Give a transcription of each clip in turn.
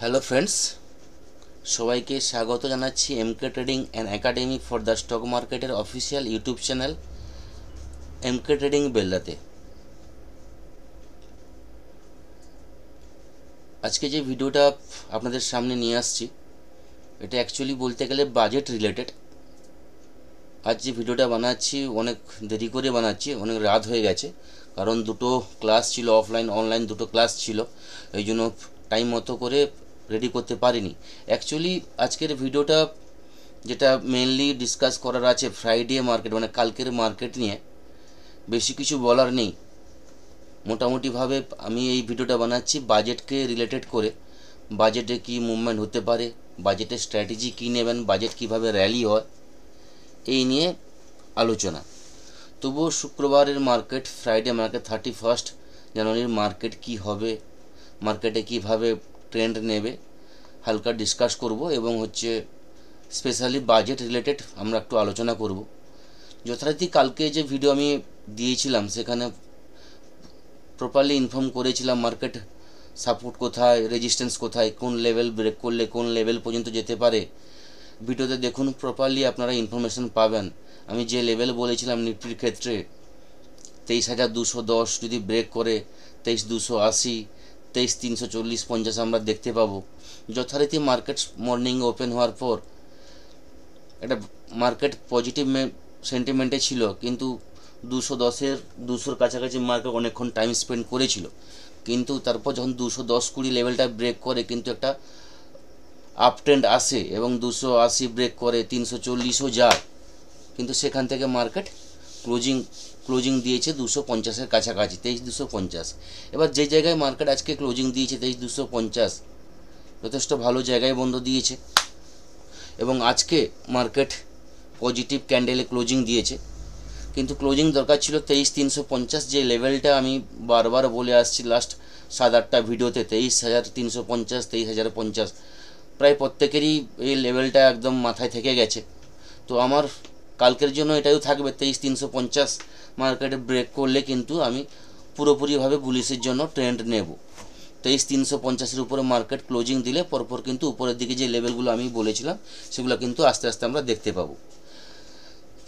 Hello friends, সবাইকে স্বাগত জানাচ্ছি MK trading and academy for the stock মার্কেটের official YouTube channel MK trading বেলদাতে। আজকে যে ভিডিওটা আপনাদের সামনে নিয়ে আসছি, এটা অ্যাকচুয়ালি বলতে গেলে বাজেট রিলেটেড। আজ যে ভিডিওটা বানাচ্ছি অনেক দেরি করে বানাচ্ছি, অনেক রাত হয়ে গেছে, কারণ দুটো ক্লাস ছিল, অফলাইন অনলাইন দুটো ক্লাস ছিল, এই জন্য টাইম মতো করে রেডি করতে পারিনি। অ্যাকচুয়ালি আজকের ভিডিওটা যেটা মেনলি ডিসকাস করার আছে ফ্রাইডে মার্কেট, মানে কালকের মার্কেট নিয়ে বেশি কিছু বলার নেই। মোটামুটিভাবে আমি এই ভিডিওটা বানাচ্ছি বাজেটকে রিলেটেড করে। বাজেটে কি মুভমেন্ট হতে পারে, বাজেটের স্ট্র্যাটেজি কী নেবেন, বাজেট কিভাবে র্যালি হয়, এই নিয়ে আলোচনা। তবুও শুক্রবারের মার্কেট, ফ্রাইডে মার্কেট, 31 জানুয়ারির মার্কেট কি হবে, মার্কেটে কিভাবে ট্রেন্ড নেবে হালকা ডিসকাস করব, এবং স্পেশালি বাজেট রিলেটেড আমরা একটু আলোচনা করব। যথারীতি কালকে যে ভিডিও আমি দিয়েছিলাম সেখানে প্রপারলি ইনফর্ম করেছিলাম মার্কেট সাপোর্ট কোথায়, রেজিস্ট্যান্স কোথায়, কোন লেভেল ব্রেক করলে কোন লেভেল পর্যন্ত যেতে পারে। ভিডিওতে দেখুন, প্রপারলি আপনারা ইনফরমেশন পাবেন। আমি যে লেভেল বলেছিলাম নিফটির ক্ষেত্রে 23,210 যদি ব্রেক করে 23,280, 23,340, 50 আমরা দেখতে পাবো। যথারীতি মার্কেট মর্নিং ওপেন হওয়ার পর একটা মার্কেট পজিটিভ সেন্টিমেন্টে ছিল, কিন্তু 210-200 কাছাকাছি মার্কেট অনেকক্ষণ টাইম স্পেন্ড করেছিল, কিন্তু তারপর যখন 210-20 লেভেলটা ব্রেক করে কিন্তু একটা আপ ট্রেন্ড আসে এবং 280 ব্রেক করে 340ও যায়, কিন্তু সেখান থেকে মার্কেট ক্লোজিং দিয়েছে 250-এর কাছাকাছি, 23,250। এবার যে জায়গায় মার্কেট আজকে ক্লোজিং দিয়েছে 23,250, যথেষ্ট ভালো জায়গায় বন্ধ দিয়েছে, এবং আজকে মার্কেট পজিটিভ ক্যান্ডেলে ক্লোজিং দিয়েছে। কিন্তু ক্লোজিং দরকার ছিল 23,350, যে লেভেলটা আমি বারবার বলে আসছি লাস্ট 7-8টা ভিডিওতে, 23,350, 23,050, প্রায় প্রত্যেকেরই এই লেভেলটা একদম মাথায় থেকে গেছে। তো আমার কালকের জন্য এটাও থাকবে 23,350 মার্কেটে ব্রেক করলে কিন্তু আমি পুরোপুরিভাবে বুলিশের জন্য ট্রেন্ড নেব। 23,350-এর উপরে মার্কেট ক্লোজিং দিলে পরপর কিন্তু উপরের দিকে যে লেভেলগুলো আমি বলেছিলাম সেগুলো কিন্তু আস্তে আস্তে আমরা দেখতে পাবো।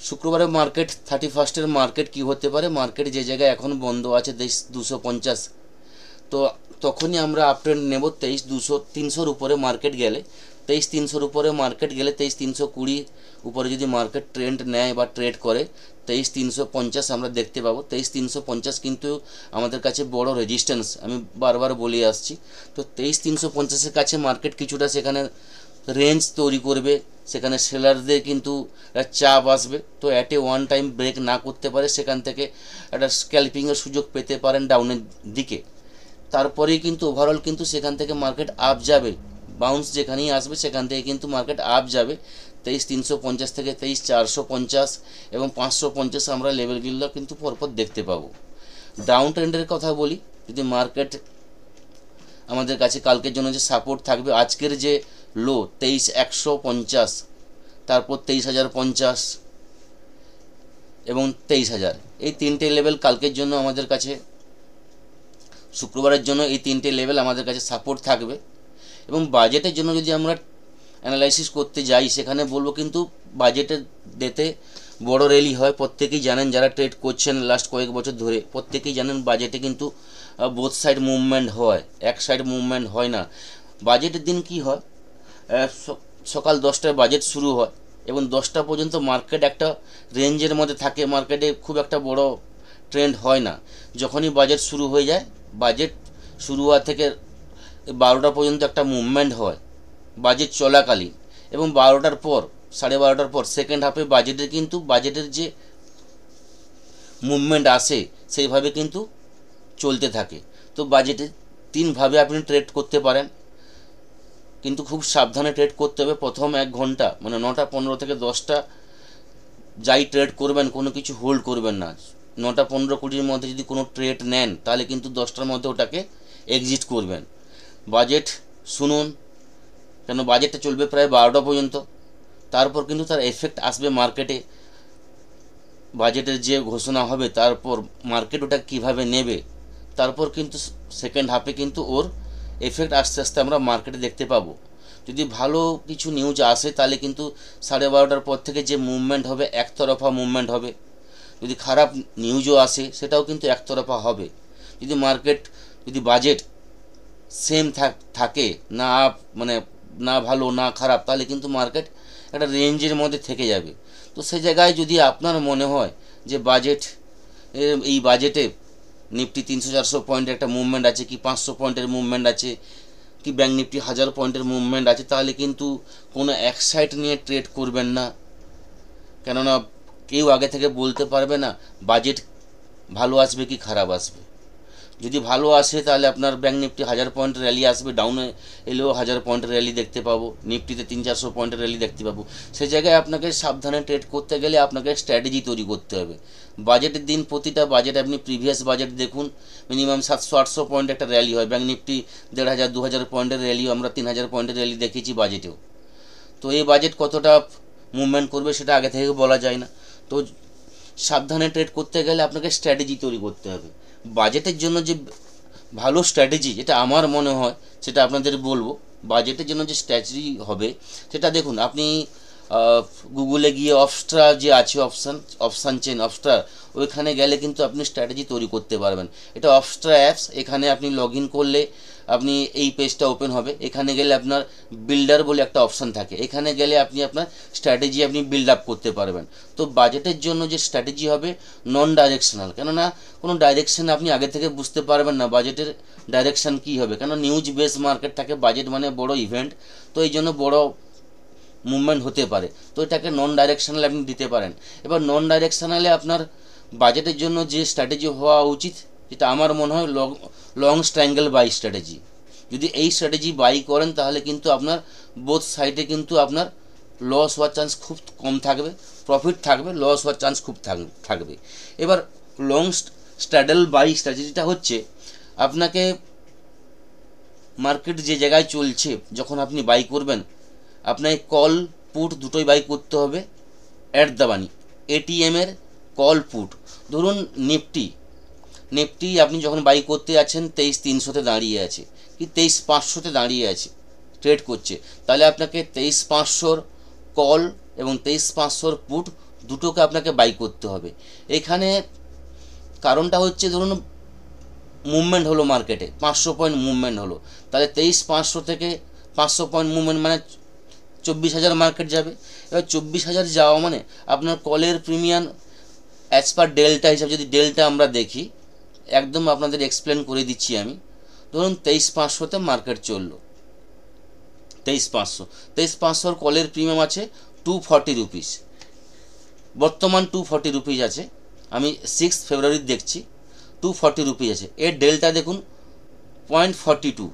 শুক্রবারের মার্কেট, 31-এর মার্কেট কি হতে পারে, মার্কেট যে জায়গায় এখন বন্ধ আছে 23,250, তো তখনই আমরা আপ ট্রেন্ড নেব 23,300-র উপরে মার্কেট গেলে। 23,300-র উপরে মার্কেট গেলে 23,320 উপরে যদি মার্কেট ট্রেন্ড নেয় বা ট্রেড করে 23,350 আমরা দেখতে পাবো। 23,350 কিন্তু আমাদের কাছে বড় রেজিস্ট্যান্স, আমি বারবার বলে আসছি। তো 23,350-এর কাছে মার্কেট কিছুটা সেখানে রেঞ্জ তৈরি করবে, সেখানে সেলারদের কিন্তু চাপ আসবে। তো at a one time break না করতে পারে, সেখান থেকে একটা স্ক্যালপিংয়ের সুযোগ পেতে পারেন ডাউনের দিকে। তারপরেই কিন্তু ওভারঅল কিন্তু সেখান থেকে মার্কেট আপ যাবে, বাউন্স যেখানেই আসবে সেখান থেকে কিন্তু মার্কেট আপ যাবে 23,350 থেকে 23,450 এবং 550 আমরা লেভেলগুলো কিন্তু পরপর দেখতে পাবো। ডাউন ট্রেন্ডের কথা বলি, যদি মার্কেট আমাদের কাছে কালকের জন্য যে সাপোর্ট থাকবে, আজকের যে লো 23,150, তারপর 23,050 এবং 23,000, এই তিনটে লেভেল কালকের জন্য আমাদের কাছে, শুক্রবারের জন্য এই তিনটে লেভেল আমাদের কাছে সাপোর্ট থাকবে। এবং বাজেটের জন্য যদি আমরা অ্যানালাইসিস করতে যাই, সেখানে বলবো কিন্তু বাজেটের ডেতে বড় র্যালি হয়, প্রত্যেকেই জানেন, যারা ট্রেড করছেন লাস্ট কয়েক বছর ধরে প্রত্যেকেই জানেন বাজেটে কিন্তু বোথ সাইড মুভমেন্ট হয়, এক সাইড মুভমেন্ট হয় না। বাজেটের দিন কি হয়, সকাল 10টায় বাজেট শুরু হয় এবং 10টা পর্যন্ত মার্কেট একটা রেঞ্জের মধ্যে থাকে, মার্কেটে খুব একটা বড় ট্রেন্ড হয় না। যখনই বাজেট শুরু হয়ে যায়, বাজেট শুরু হওয়া থেকে 12টা পর্যন্ত একটা মুভমেন্ট হয় বাজেট চলাকালীন, এবং 12টার পর, 12:30টার পর সেকেন্ড হাফে বাজেটের যে মুভমেন্ট আসে সেইভাবে কিন্তু চলতে থাকে। তো বাজেটে তিনভাবে আপনি ট্রেড করতে পারেন, কিন্তু খুব সাবধানে ট্রেড করতে হবে। প্রথম 1 ঘন্টা মানে 9টা 15 থেকে 10টা যাই ট্রেড করবেন, কোনো কিছু হোল্ড করবেন না। 9টা 15-20-র মধ্যে যদি কোনো ট্রেড নেন তাহলে কিন্তু 10টার মধ্যে ওটাকে এক্সিট করবেন। বাজেট শুনুন, কেন বাজেটটা চলবে প্রায় 12টা পর্যন্ত, তারপর কিন্তু তার এফেক্ট আসবে মার্কেটে। বাজেটের যে ঘোষণা হবে তারপর মার্কেট ওটা কীভাবে নেবে, তারপর কিন্তু সেকেন্ড হাফে কিন্তু ওর এফেক্ট আস্তে আস্তে আমরা মার্কেটে দেখতে পাবো। যদি ভালো কিছু নিউজ আসে তাহলে কিন্তু 12:30টার পর থেকে যে মুভমেন্ট হবে একতরফা মুভমেন্ট হবে। যদি খারাপ নিউজও আসে সেটাও কিন্তু একতরফা হবে। যদি মার্কেট যদি বাজেট সেম থাকে না, মানে না ভালো না খারাপ, তাহলে কিন্তু মার্কেট একটা রেঞ্জের মধ্যে থেকে যাবে। তো সেই জায়গায় যদি আপনার মনে হয় যে এই বাজেটে নিফটি 300-400 পয়েন্টের একটা মুভমেন্ট আছে, কি 500 পয়েন্টের মুভমেন্ট আছে, কি ব্যাঙ্ক নিফটি 1000 পয়েন্টের মুভমেন্ট আছে, তাহলে কিন্তু কোনো এক সাইড নিয়ে ট্রেড করবেন না। কেননা কেউ আগে থেকে বলতে পারবে না বাজেট ভালো আসবে কি খারাপ আসবে। যদি ভালো আসে তাহলে আপনার ব্যাঙ্ক নিফটি 1000 পয়েন্টের র্যালি আসবে, ডাউনে এলেও 1000 পয়েন্টের র্যালি দেখতে পাবো, নিফটিতে 300-400 পয়েন্টের র্যালি দেখতে পাবো। সেই জায়গায় আপনাকে সাবধানে ট্রেড করতে গেলে আপনাকে স্ট্র্যাটেজি তৈরি করতে হবে। বাজেটের দিন প্রতিটা বাজেট আপনি প্রিভিয়াস বাজেট দেখুন, মিনিমাম 700-800 পয়েন্ট একটা র্যালি হয়। ব্যাঙ্ক নিফটি 1500-2000 পয়েন্টের র্যালিও, আমরা 3000 পয়েন্টের র্যালি দেখেছি বাজেটেও। তো এই বাজেট কতটা মুভমেন্ট করবে সেটা আগে থেকে বলা যায় না। তো সাবধানে ট্রেড করতে গেলে আপনাকে স্ট্র্যাটেজি তৈরি করতে হবে। বাজেটের জন্য যে ভালো স্ট্র্যাটেজি, যেটা আমার মনে হয় সেটা আপনাদের বলবো। বাজেটের জন্য যে স্ট্র্যাটেজি হবে সেটা দেখুন, আপনি গুগলে গিয়ে অপস্ট্রা যে আছে অপশান চেন অপস্ট্রা, ওইখানে গেলে কিন্তু আপনি স্ট্র্যাটেজি তৈরি করতে পারবেন। এটা অপস্ট্রা অ্যাপস, এখানে আপনি লগ ইন করলে আপনি এই পেজটা ওপেন হবে। এখানে গেলে আপনার বিল্ডার বলে একটা অপশান থাকে, এখানে গেলে আপনি আপনার স্ট্র্যাটেজি আপনি বিল্ড আপ করতে পারবেন। তো বাজেটের জন্য যে স্ট্র্যাটেজি হবে নন ডাইরেকশনাল, কেননা কোনো ডাইরেকশন আপনি আগে থেকে বুঝতে পারবেন না বাজেটের ডাইরেকশান কী হবে, কেন নিউজ বেস মার্কেট থাকে, বাজেট মানে বড় ইভেন্ট, তো এই জন্য বড় মুভমেন্ট হতে পারে। তো এটাকে নন ডাইরেকশনাল আপনি দিতে পারেন। এবার নন ডাইরেকশনালে আপনার বাজেটের জন্য যে স্ট্র্যাটেজি হওয়া উচিত, যেটা আমার মনে হয় লং ট্রায়াঙ্গেল বাই স্ট্র্যাটেজি। যদি এই স্ট্র্যাটেজি বাই করেন তাহলে কিন্তু আপনার বোথ সাইডে কিন্তু আপনার লস হওয়ার চান্স খুব কম থাকবে, প্রফিট থাকবে, লস হওয়ার চান্স খুব থাকবে। এবার লং স্ট্র্যাডেল বাই স্ট্র্যাটেজিটা হচ্ছে আপনাকে মার্কেট যে জায়গায় চলছে যখন আপনি বাই করবেন, আপনাকে কল পুট দুটোই বাই করতে হবে অ্যাট দ্য মানি। এটিএমের কল পুট, ধরুন নিফটি আপনি যখন বাই করতে যাচ্ছেন 23300-তে দাঁড়িয়ে আছে, কি 23500-তে দাঁড়িয়ে আছে, ট্রেড করছে, তাহলে আপনাকে 23500-র কল এবং 23500-র পুট দুটোকে আপনাকে বাই করতে হবে। এখানে কারণটা হচ্ছে ধরুন মুভমেন্ট হলো মার্কেটে 500 পয়েন্ট মুভমেন্ট হলো, তাহলে 23500 থেকে 500 পয়েন্ট মুভমেন্ট মানে 24,000 মার্কেট যাবে। এবার 24,000 যাওয়া মানে আপনার কলের প্রিমিয়াম অ্যাজ পার ডেল্টা হিসাবে, যদি ডেল্টা আমরা দেখি, একদম আপনাদের এক্সপ্লেন করে দিচ্ছি আমি। ধরুন 23,500-তে মার্কেট চললো, 23,500-র কলের প্রিমিয়াম আছে 240 রুপিস, বর্তমান 240 রুপিস আছে। আমি 6 ফেব্রুয়ারি দেখছি 240 রুপিস আছে। এর ডেল্টা দেখুন 0.42।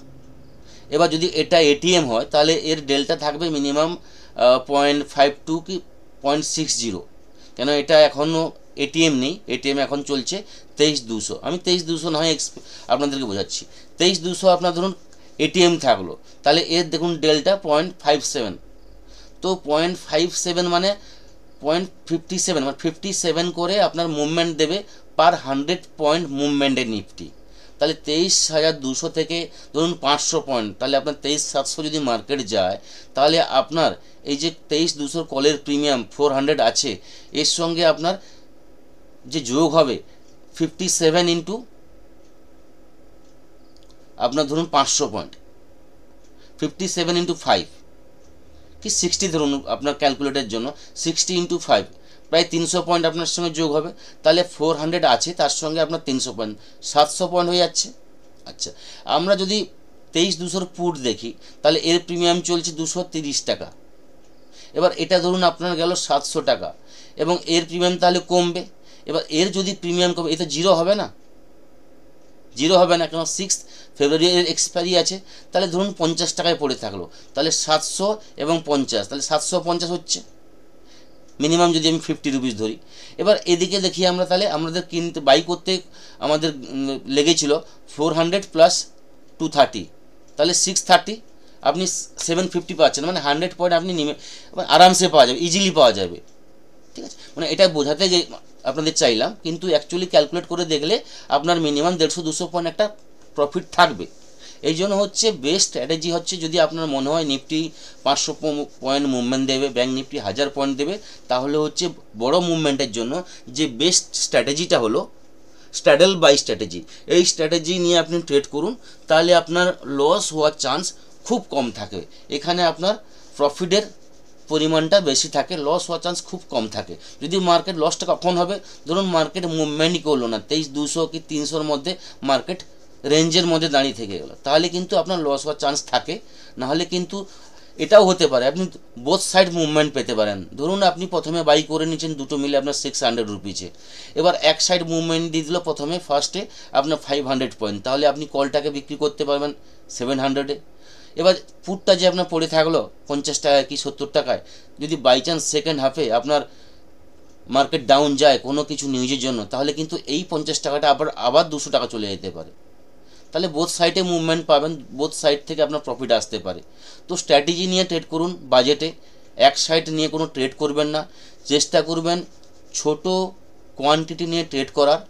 এবার যদি এটা এটিএম হয় তাহলে এর ডেল্টা থাকবে মিনিমাম 0.52 কি 0.60, কেন এটা এখনও এটিএম নেই, এটিএম এখন চলছে 23,200। আমি 23,200 না হয় আপনাদেরকে বোঝাচ্ছি। 23,200 আপনার ধরুন এটিএম থাকলো, তাহলে এর দেখুন ডেল্টা 0.57। তো 0.57 মানে 0.57, মানে 57 করে আপনার মুভমেন্ট দেবে পার 100 পয়েন্ট মুভমেন্টের নিফটি। তাহলে 23,200 থেকে ধরুন 500 পয়েন্ট, তাহলে আপনার 23,700 যদি মার্কেট যায়, তাহলে আপনার এই যে 23,200 কলের প্রিমিয়াম 400 আছে, এর সঙ্গে আপনার যে যোগ হবে 57 ইন্টু আপনার ধরুন 500 পয়েন্ট, 57 ইন্টু 5 কি 60 ধরুন আপনার ক্যালকুলেটের জন্য, 60 ইন্টু 5 প্রায় 300 পয়েন্ট আপনার সঙ্গে যোগ হবে। তাহলে 400 আছে, তার সঙ্গে আপনার 300 পয়েন্ট, 700 পয়েন্ট হয়ে যাচ্ছে। আচ্ছা, আমরা যদি 23,200 পুট দেখি, তাহলে এর প্রিমিয়াম চলছে 230 টাকা। এবার এটা ধরুন আপনার গেল 700 টাকা, এবং এর প্রিমিয়াম তাহলে কমবে। এবার এর যদি প্রিমিয়াম কমে, এটা জিরো হবে না, কেন 6 ফেব্রুয়ারি এর এক্সপায়ারি আছে। তাহলে ধরুন 50 টাকায় পড়ে থাকলো, তাহলে 700 এবং 50, তাহলে 750 হচ্ছে মিনিমাম, যদি আমি 50 রুপিস ধরি। এবার এদিকে দেখি আমরা, তাহলে আমাদের কিনতে বাই করতে আমাদের লেগেছিল 400 প্লাস 230, তাহলে 630, আপনি 750 পাচ্ছেন, মানে 100 পয়েন্ট আপনি আরামসে পাওয়া যাবে, ইজিলি পাওয়া যাবে। ঠিক আছে, মানে এটা বোঝাতে আপনাদের চাইলাম, কিন্তু অ্যাকচুয়ালি ক্যালকুলেট করে দেখলে আপনার মিনিমাম 150-200 পয়েন্ট একটা প্রফিট থাকবে। এই জন্য হচ্ছে বেস্ট স্ট্র্যাটেজি হচ্ছে, যদি আপনার মনে হয় নিফটি 500 পয়েন্ট মুভমেন্ট দেবে, ব্যাঙ্ক নিফটি 1000 পয়েন্ট দেবে, তাহলে হচ্ছে বড় মুভমেন্টের জন্য যে বেস্ট স্ট্র্যাটেজিটা হলো স্ট্যাডেল বাই স্ট্র্যাটেজি। এই স্ট্র্যাটেজি নিয়ে আপনি ট্রেড করুন, তাহলে আপনার লস হওয়ার চান্স খুব কম থাকে। এখানে আপনার প্রফিটের পরিমাণটা বেশি থাকে, লস হওয়ার চান্স খুব কম থাকে। যদি মার্কেট লসটা কখন হবে, ধরুন মার্কেট মুভমেন্টই করলো না, 23,200 কি 300-র মধ্যে মার্কেট রেঞ্জের মধ্যে দাঁড়িয়ে থেকে গেলো, তাহলে কিন্তু আপনার লস হওয়ার চান্স থাকে। নাহলে কিন্তু এটাও হতে পারে আপনি বোথ সাইড মুভমেন্ট পেতে পারেন। ধরুন আপনি প্রথমে বাই করে নিচ্ছেন, দুটো মিলে আপনার 600 রুপিজে, এবার এক সাইড মুভমেন্ট দিয়ে দিল প্রথমে ফার্স্টে আপনার 500 পয়েন্ট, তাহলে আপনি কলটাকে বিক্রি করতে পারবেন 700-এ। এবার পুটটা যে আপনার পড়ে থাকলো 50 টাকায় কি 70 টাকায়, যদি বাই চান্স সেকেন্ড হাফে আপনার মার্কেট ডাউন যায় কোনো কিছু নিউজের জন্য, তাহলে কিন্তু এই 50 টাকাটা আবার 200 টাকা চলে যেতে পারে। তাহলে বোথ সাইডে মুভমেন্ট পাবেন, বোথ সাইড থেকে আপনার প্রফিট আসতে পারে। তো স্ট্র্যাটেজি নিয়ে ট্রেড করুন বাজেটে, এক সাইড নিয়ে কোনো ট্রেড করবেন না, চেষ্টা করবেন ছোট কোয়ান্টিটি নিয়ে ট্রেড করার।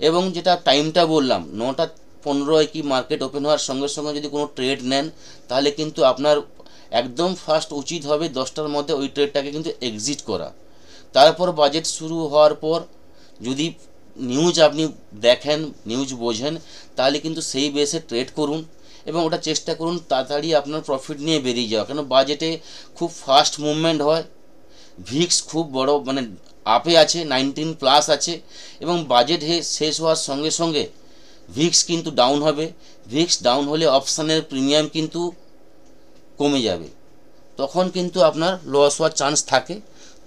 এবং যেটা টাইমটা বললাম 9:15 কি মার্কেট ওপেন হওয়ার সঙ্গে সঙ্গে যদি কোনো ট্রেড নেন, তাহলে কিন্তু আপনার একদম ফার্স্ট উচিত হবে 10টার মধ্যে ওই ট্রেডটাকে কিন্তু এক্সিট করা। তারপর বাজেট শুরু হওয়ার পর যদি নিউজ আপনি দেখেন, নিউজ বোঝেন, তাহলে কিন্তু সেই বেসে ট্রেড করুন এবং ওটা চেষ্টা করুন তাড়াতাড়ি আপনার প্রফিট নিয়ে বেরিয়ে যাওয়া। কেন বাজেটে খুব ফাস্ট মুভমেন্ট হয়, ভিক্স খুব বড় মানে আপে আছে, 19+ আছে, এবং বাজেট শেষ হওয়ার সঙ্গে সঙ্গে ভিক্স কিন্তু ডাউন হবে। ভিক্স ডাউন হলে অপশানের প্রিমিয়াম কিন্তু কমে যাবে, তখন কিন্তু আপনার লস হওয়ার চান্স থাকে।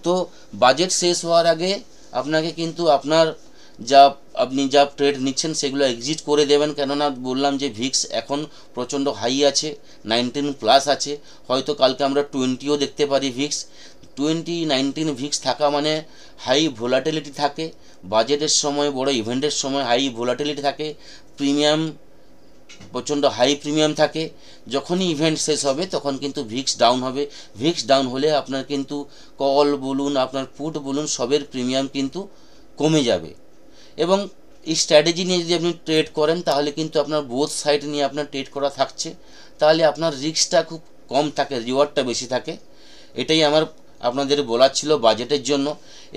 তো বাজেট শেষ হওয়ার আগে আপনাকে কিন্তু আপনার আপনি যা ট্রেড নিচ্ছেন সেগুলো এক্সিট করে দেবেন। কেননা বললাম যে ভিক্স এখন প্রচণ্ড হাই আছে, 19+ আছে, হয়তো কালকে আমরা 20ও দেখতে পারি। ভিক্স 19 ভিক্স থাকা মানে হাই ভোলাটিলিটি থাকে, বাজেটের সময় বড় ইভেন্টের সময় হাই ভোলাটিলিটি থাকে, প্রিমিয়াম প্রচণ্ড হাই প্রিমিয়াম থাকে। যখনই ইভেন্ট শেষ হবে তখন কিন্তু ভিক্স ডাউন হবে। ভিক্স ডাউন হলে আপনার কিন্তু কল বলুন, আপনার পুট বলুন, সবের প্রিমিয়াম কিন্তু কমে যাবে। এবং এই স্ট্র্যাটেজি নিয়ে যদি আপনি ট্রেড করেন, তাহলে কিন্তু আপনার বোথ সাইড নিয়ে আপনার ট্রেড করা থাকছে, তাহলে আপনার রিস্কটা খুব কম থাকে, রিওয়ার্ডটা বেশি থাকে। এটাই আমার আপনাদের বলার ছিল বাজেটের জন্য।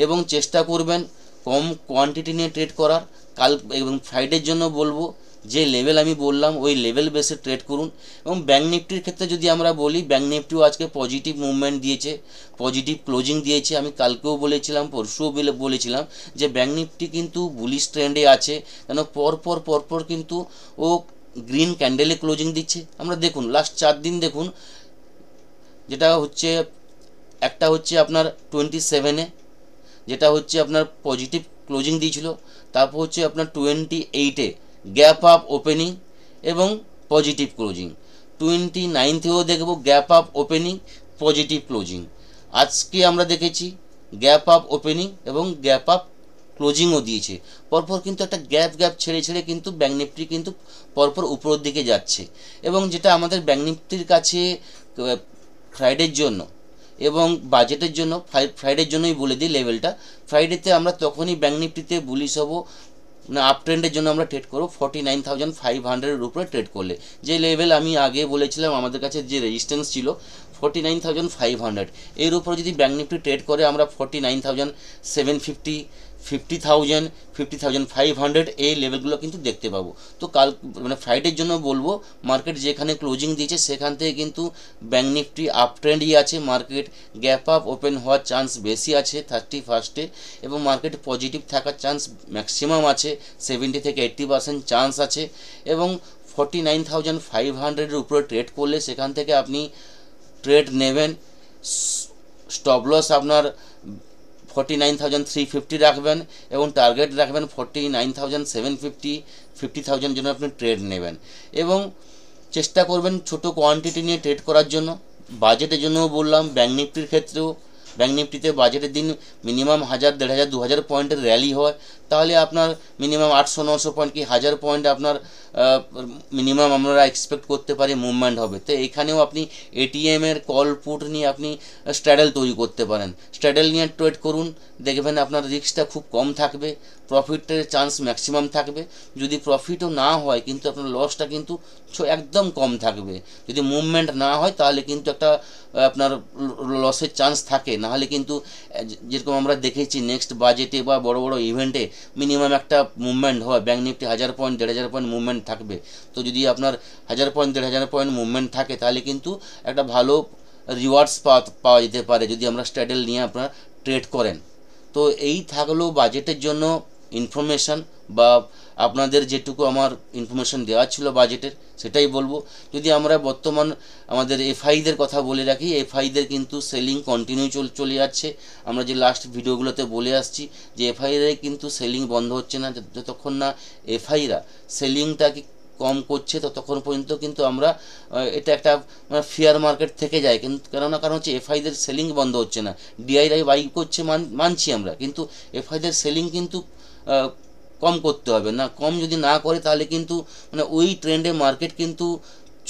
এবং চেষ্টা করবেন কম কোয়ান্টিটি নিয়ে ট্রেড করার। এবং ফ্রাইডের জন্য বলবো যে লেভেল আমি বললাম ওই লেভেল বেসে ট্রেড করুন। এবং ব্যাঙ্ক নিফটির ক্ষেত্রে যদি আমরা বলি, ব্যাঙ্ক নিফটিও আজকে পজিটিভ মুভমেন্ট দিয়েছে, পজিটিভ ক্লোজিং দিয়েছে। আমি কালকেও বলেছিলাম, পরশুও বলেছিলাম যে ব্যাঙ্ক নিফটি কিন্তু বুলিশ ট্রেন্ডে আছে, কেন পরপর কিন্তু ও গ্রিন ক্যান্ডেলে ক্লোজিং দিচ্ছে। আমরা দেখুন লাস্ট 4 দিন দেখুন, যেটা হচ্ছে একটা হচ্ছে আপনার 27-এ, যেটা হচ্ছে আপনার পজিটিভ ক্লোজিং দিয়েছিল, তারপর হচ্ছে আপনার 28-এ গ্যাপ আপ ওপেনিং এবং পজিটিভ ক্লোজিং, 29-এও দেখব gap up opening positive closing. আজকে আমরা দেখেছি গ্যাপ আপ ওপেনিং এবং গ্যাপ আপ ক্লোজিংও দিয়েছে। পরপর কিন্তু একটা গ্যাপ ছেড়ে কিন্তু ব্যাঙ্ক নিফটি কিন্তু পরপর উপরের দিকে যাচ্ছে। এবং যেটা আমাদের ব্যাঙ্ক নিফটির কাছে ফ্রাইডের জন্য এবং বাজেটের জন্য, ফ্রাইডের জন্যই বলে দিই লেভেলটা, ফ্রাইডেতে আমরা তখনই ব্যাঙ্ক নিফটিতে বুলিশ হব, না আপ ট্রেন্ডের জন্য আমরা ট্রেড করব 49,500-এর উপরে ট্রেড করলে। যে লেভেল আমি আগে বলেছিলাম আমাদের কাছে যে রেজিস্ট্যান্স ছিল 49,500, এর উপরে যদি ব্যাঙ্ক নিফটি ট্রেড করে আমরা 49,750, 50,000, 50,500 এই লেভেলগুলো কিন্তু দেখতে পাবো। তো কাল মানে ফ্রাইডের জন্য বলবো মার্কেট যেখানে ক্লোজিং দিয়েছে সেখান থেকে কিন্তু ব্যাঙ্ক নিফটি আপ ট্রেন্ডই আছে, মার্কেট গ্যাপ আপ ওপেন হওয়ার চান্স বেশি আছে 31-এ, এবং মার্কেট পজিটিভ থাকার চান্স ম্যাক্সিমাম আছে, 70 থেকে 80% চান্স আছে। এবং 49,500-এর উপরে ট্রেড করলে সেখান থেকে আপনি ট্রেড নেবেন, স্টপ লস আপনার 49,350 রাখবেন এবং টার্গেট রাখবেন 49,750, 50,000 জন্য আপনি ট্রেড নেবেন। এবং চেষ্টা করবেন ছোট কোয়ান্টিটি নিয়ে ট্রেড করার জন্য। বাজেটের জন্যও বললাম, ব্যাঙ্ক নিফটির ক্ষেত্রেও, ব্যাঙ্ক নিফটিতে বাজেটের দিন মিনিমাম 1000, 1500, 2000 পয়েন্টের র্যালি হয়, তাহলে আপনার মিনিমাম 800-900 পয়েন্ট কি 1000 পয়েন্ট আপনার মিনিমাম আমরা এক্সপেক্ট করতে পারি মুভমেন্ট হবে। তো এখানেও আপনি এটিএমের কল পুট নিয়ে আপনি স্ট্র্যাডেল তৈরি করতে পারেন, স্ট্র্যাডেল নিয়ে ট্রেড করুন। দেখবেন আপনার রিস্কটা খুব কম থাকবে, প্রফিটের চান্স ম্যাক্সিমাম থাকবে। যদি প্রফিটও না হয় কিন্তু আপনার লসটা কিন্তু একদম কম থাকবে। যদি মুভমেন্ট না হয় তাহলে কিন্তু একটা আপনার লসের চান্স থাকে, নাহলে কিন্তু যেরকম আমরা দেখেছি নেক্সট বাজেটে বা বড় বড় ইভেন্টে মিনিমাম একটা মুভমেন্ট হয়, bank Nifty 1000 point 1500 point movement থাকবে। তো যদি আপনার 1000 পয়েন্ট 1500 পয়েন্ট মুভমেন্ট থাকে তাহলে কিন্তু একটা ভালো রিওয়ার্ডস পাওয়া যেতে পারে যদি আমরা স্ট্যাডেল নিয়ে আপনারা ট্রেড করেন। তো এই থাকলো বাজেটের জন্য ইনফরমেশান, বা আপনাদের যেটুকু আমার ইনফরমেশান দেওয়া ছিল বাজেটের সেটাই বলবো। যদি আমরা বর্তমান আমাদের এফআইদের কথা বলে রাখি, এফআইদের কিন্তু সেলিং কন্টিনিউ চলে যাচ্ছে। আমরা যে লাস্ট ভিডিওগুলোতে বলে আসছি যে এফআইদের কিন্তু সেলিং বন্ধ হচ্ছে না, যতক্ষণ না এফআইরা সেলিংটাকে কম করছে ততক্ষণ পর্যন্ত কিন্তু আমরা এটা একটা ফেয়ার মার্কেট থেকে যায়। কিন্তু কারণ হচ্ছে এফআইদের সেলিং বন্ধ হচ্ছে না, ডিআইআই বাই করছে মানছি আমরা, কিন্তু এফআইদের সেলিং কিন্তু কম করতে হবে না। কম যদি না করে তাহলে কিন্তু ওই ট্রেন্ডে মার্কেট কিন্তু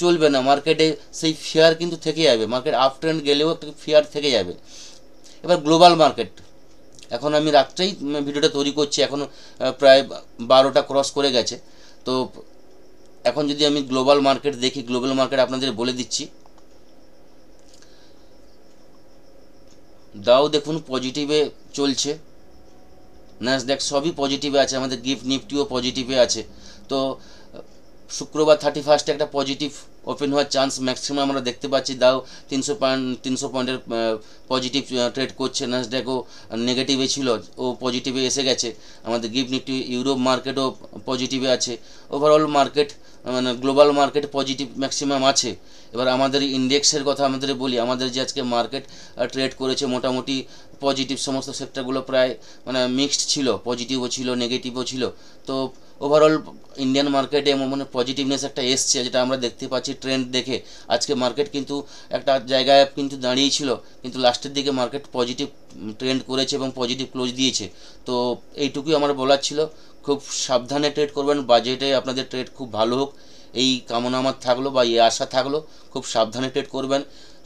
চলবে না, মার্কেটে সেই ফেয়ার কিন্তু থেকে যাবে, মার্কেট আপ ট্রেন্ড গেলেও একটা ফেয়ার থেকে যাবে। এবার গ্লোবাল মার্কেট, এখন আমি রাত্রেই ভিডিওটা তৈরি করছি, এখন প্রায় 12টা ক্রস করে গেছে। তো এখন যদি আমি গ্লোবাল মার্কেট দেখি, গ্লোবাল মার্কেট আপনাদের বলে দিচ্ছি। দাও দেখুন পজিটিভে চলছে, ন্যাসড্যাক সবই পজিটিভে আছে, আমাদের গিফট নিফটিও পজিটিভে আছে। তো শুক্রবার 31 একটা পজিটিভ ওপেন হওয়ার চান্স ম্যাক্সিমাম আমরা দেখতে পাচ্ছি। দাও 300 পয়েন্টের পজিটিভ ট্রেড করছে, ন্যাসড্যাকও নেগেটিভে ছিল, ও পজিটিভে এসে গেছে। আমাদের গিফট নিফটি ইউরোপ মার্কেটও পজিটিভে আছে। Overall market global market positive maximum আছে। এবার আমাদের ইন্ডেক্সের কথা আমাদের বলি, আমাদের যে আজকে মার্কেট ট্রেড করেছে মোটামুটি পজিটিভ, সমস্ত সেক্টরগুলো প্রায় মিক্সড ছিল, পজিটিভও ছিল নেগেটিভও ছিল। তো ওভারঅল ইন্ডিয়ান মার্কেটে পজিটিভনেস একটা এসছে, যেটা আমরা দেখতে পাচ্ছি ট্রেন্ড দেখে। আজকে মার্কেট কিন্তু একটা জায়গায় কিন্তু দাঁড়িয়েছিল, কিন্তু লাস্টের দিকে মার্কেট পজিটিভ ট্রেন্ড করেছে এবং পজিটিভ ক্লোজ দিয়েছে। তো এইটুকুই আমার বলার ছিল, খুব সাবধানে ট্রেড করবেন, বাজেটে আপনাদের ট্রেড খুব ভালো হোক এই কামনা আমার থাকলো বা এই আশা থাকলো। খুব সাবধানে ট্রেড করবেন,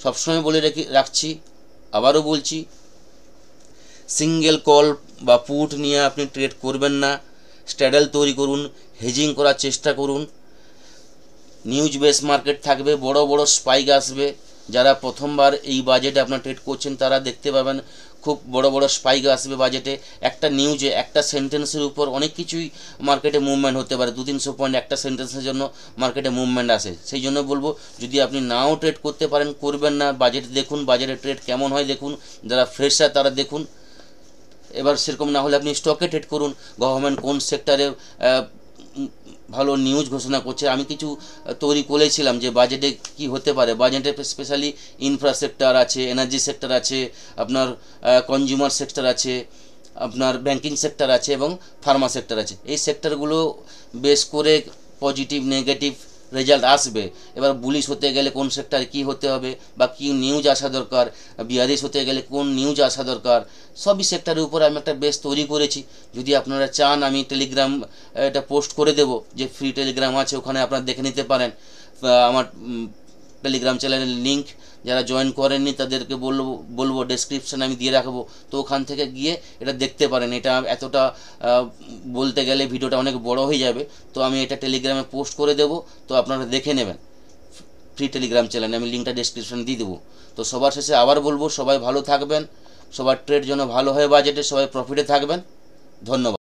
সবসময় বলে রাখছি, আবারও বলছি, সিঙ্গেল কল বা পুট নিয়ে আপনি ট্রেড করবেন না। স্ট্যাডেল তৈরি করুন, হেজিং করার চেষ্টা করুন। নিউজ বেস মার্কেট থাকবে, বড় বড় স্পাইক আসবে। যারা প্রথমবার এই বাজেটে আপনার ট্রেড করছেন তারা দেখতে পাবেন খুব বড় বড় স্পাইক আসবে বাজেটে। একটা নিউজে একটা সেন্টেন্সের উপর অনেক কিছুই মার্কেটে মুভমেন্ট হতে পারে, 200-300 পয়েন্ট একটা সেন্টেন্সের জন্য মার্কেটে মুভমেন্ট আসে। সেই জন্য বলবো, যদি আপনি নাও ট্রেড করতে পারেন করবেন না, বাজেট দেখুন, বাজেটে ট্রেড কেমন হয় দেখুন। যারা ফ্রেশার তারা দেখুন। এবার সেরকম না হলে আপনি স্টকে ট্রেড করুন, গভর্নমেন্ট কোন সেক্টরে ভালো নিউজ ঘোষণা করছে। আমি কিছু তৈরি করেছিলাম যে বাজেটে কি হতে পারে। বাজেটে স্পেশালি ইনফ্রা সেক্টর আছে, এনার্জি সেক্টর আছে, আপনার কনজিউমার সেক্টর আছে, আপনার ব্যাংকিং সেক্টর আছে এবং ফার্মা সেক্টর আছে। এই সেক্টরগুলো বেশ করে পজিটিভ নেগেটিভ রেজাল্ট আসবে। এবার বুলিশ হতে গেলে কোন সেক্টরে কী হতে হবে বা কী নিউজ আসা দরকার, বিয়ারিশ হতে গেলে কোন নিউজ আসা দরকার, সবই সেক্টরের উপর আমি একটা বেশ তৈরি করেছি। যদি আপনারা চান আমি টেলিগ্রাম এটা পোস্ট করে দেব, যে ফ্রি টেলিগ্রাম আছে ওখানে আপনারা দেখে নিতে পারেন। আমার টেলিগ্রাম চ্যানেলের লিঙ্ক যারা জয়েন করেননি তাদেরকে বলবো ডেসক্রিপশানে আমি দিয়ে রাখবো, তো ওখান থেকে গিয়ে এটা দেখতে পারেন। এটা এতটা বলতে গেলে ভিডিওটা অনেক বড় হয়ে যাবে, তো আমি এটা টেলিগ্রামে পোস্ট করে দেবো, তো আপনারা দেখে নেবেন। ফ্রি টেলিগ্রাম চ্যানেলে আমি লিঙ্কটা ডেসক্রিপশানে দিয়ে দেবো। তো সবার শেষে আবার বলবো, সবাই ভালো থাকবেন, সবার ট্রেড যেন ভালো হয়, বাজেটে সবাই প্রফিটে থাকবেন। ধন্যবাদ।